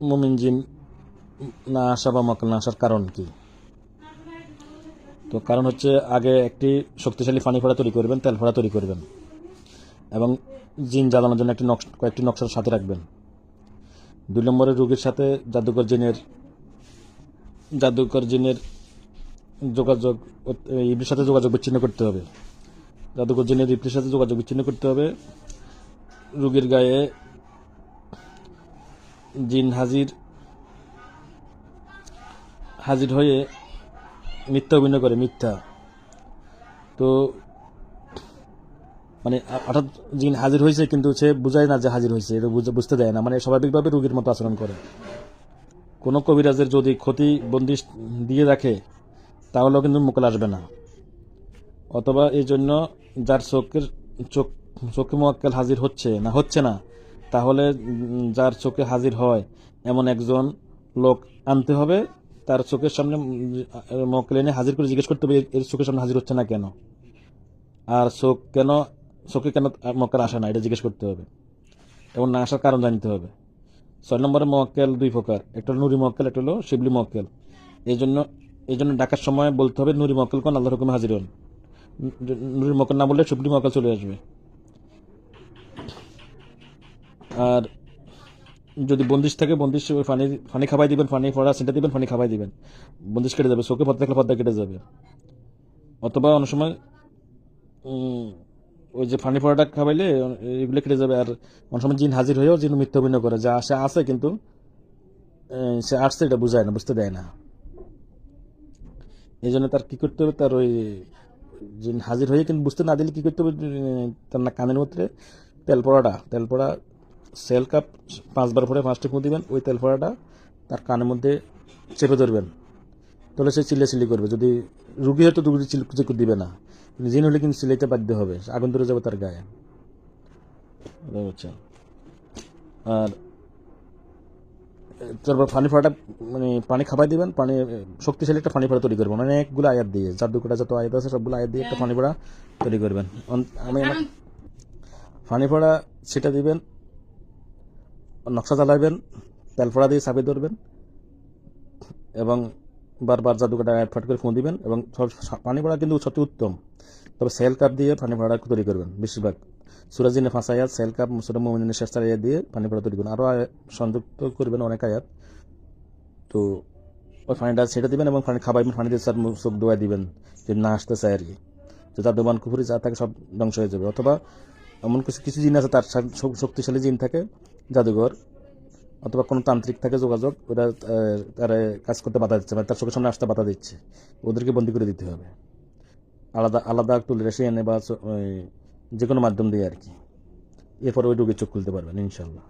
মুমিন জিন না আসা বা মক্কেল না আসার কারণ কি? তো কারণ হচ্ছে, আগে একটি শক্তিশালী পানি ফোঁড়া তৈরি করবেন, তেল ফোঁড়া তৈরি করবেন এবং জিন জ্বালানোর জন্য কয়েকটি নকশার সাথে রাখবেন। 2 নম্বরে রোগীর সাথে জাদুকর জিনের যোগাযোগ, ইবলির সাথে যোগাযোগ বিচ্ছিন্ন করতে হবে। জাদুকর জিনের ইবলির সাথে যোগাযোগ বিচ্ছিন্ন করতে হবে। রোগীর গায়ে জিন হাজির হয়ে মিথ্যা অভিনয় করে, মিথ্যা। তো মানে অর্থাৎ জিন হাজির হয়েছে কিন্তু সে বুঝায় না যে হাজির হয়েছে, এটা বুঝতে দেয় না, মানে স্বাভাবিকভাবে রোগীর মতো আচরণ করে। কোনো কবিরাজের যদি ক্ষতি বন্দিশ দিয়ে রাখে তাহলেও কিন্তু মোকাল আসবে না। অথবা এই জন্য যার চোখে মোয়াক্কেল হাজির হচ্ছে না, তাহলে যার চোখে হাজির হয় এমন একজন লোক আনতে হবে। তার চোখের সামনে মোয়াক্কেল এনে হাজির করে জিজ্ঞেস করতে হবে এর চোখের সামনে হাজির হচ্ছে না কেন, আর চোখে কেন মোয়াক্কেল আসে না, এটা জিজ্ঞেস করতে হবে এবং না আসার কারণ জানতে হবে। 6 নম্বরে মোয়াক্কেল 2 প্রকার, একটা হলো নুরি মোয়াক্কেল, একটা হলো শিবলি মোয়াক্কেল। এই জন্য ডাকার সময় বলতে হবে নুরি মোয়াক্কেল কোন, আল্লাহর হুকুমে হাজির হন। নুরি মোয়াক্কেল না বললে শিবলি মোয়াক্কেল চলে আসবে। আর যদি বন্দিশ থাকে, বন্দিশ পানি খাবাই দিবেন, পানি ফোড়া সেটা দিবেন, পানি খাবাই দিবেন, বন্দিশ কেটে যাবে। চোখে পর্দা থাকলে পর্দা কেটে যাবে। অথবা অনেক সময় ওই যে পানি ফোড়াটা খাবাইলে এগুলো কেটে যাবে। আর অনেক সময় জিন হাজির হয়েও জিন মিথ্যা অভিনয় করে, যা সে আছে কিন্তু সে আসছে এটা বুঝায় না, বুঝতে দেয় না। এই জন্য তার কি করতে হবে, তার ওই জিন হাজির হয়ে কিন্তু বুঝতে না দিলে কি করতে হবে, তার না কানের মধ্যে তেল পড়া সেল কাপ 5 বার পরে 5টি ফুঁ দিবেন। ওই তেল পড়াটা তার কানের মধ্যে চেপে ধরবেন, তাহলে সে চিল্লি করবে। যদি রুগী হয়তো রুগী চিল্লি দিবে না, কিন্তু জিন হলে কিন্তু চিল্লাইতে বাধ্য হবে, আগুন ধরে যাবে তার গায়ে। বুঝছেন? আর তারপর পানি ফোড়াটা মানে পানি খাবাই দিবেন, পানি শক্তিশালী একটা পানি ফোড়া তৈরি করবেন, অনেকগুলো আয়াত দিয়ে, জাদুকটা যত আয়াত আছে সবগুলো আয়াত দিয়ে একটা পানি ফোড়া তৈরি করবেন। পানি ফোড়া সেটা দিবেন, নকশা জ্বালাবেন, তেল ফোড়া দিয়ে চাপে ধরবেন এবং বারবার জাদুকটা আয়াত ফাট করে ফুঁ দিবেন। এবং পানি ফোড়া কিন্তু সবচেয়ে উত্তম, তবে সেল কাপ দিয়ে পানি ফোড়া তৈরি করবেন। বেশিরভাগ সূরা জিনে 5 আয়াত, সেল কাপ সূরা মুমিনের শেষ 4 আয়াত দিয়ে পানি ফোড়া তৈরি করবেন। আরও সংযুক্ত করবেন অনেক আয়াত। তো ওই পানিটা ছেড়ে দিবেন এবং পানি খাবাইবেন, পানি দিয়ে চোখ ধোয়া দিবেন যদি না আসতে চায় আর কি। যে তার দোবান কুফুরি যা থাকে সব ধ্বংস হয়ে যাবে। অথবা এমন কিছু জিন আছে তার শক্তিশালী জিন থাকে, জাদুঘর অথবা কোনো তান্ত্রিক থাকে যোগাযোগ, ওরা তার কাজ করতে বাধা দিচ্ছে, মানে তার চোখের সামনে আসতে বাধা দিচ্ছে, ওদেরকে বন্দি করে দিতে হবে আলাদা আলাদা তুলে রেসে এনে বা যে কোনো মাধ্যম দিয়ে আর কি। এরপরে ওই রোগীর চোখ খুলতে পারবেন ইনশাল্লাহ।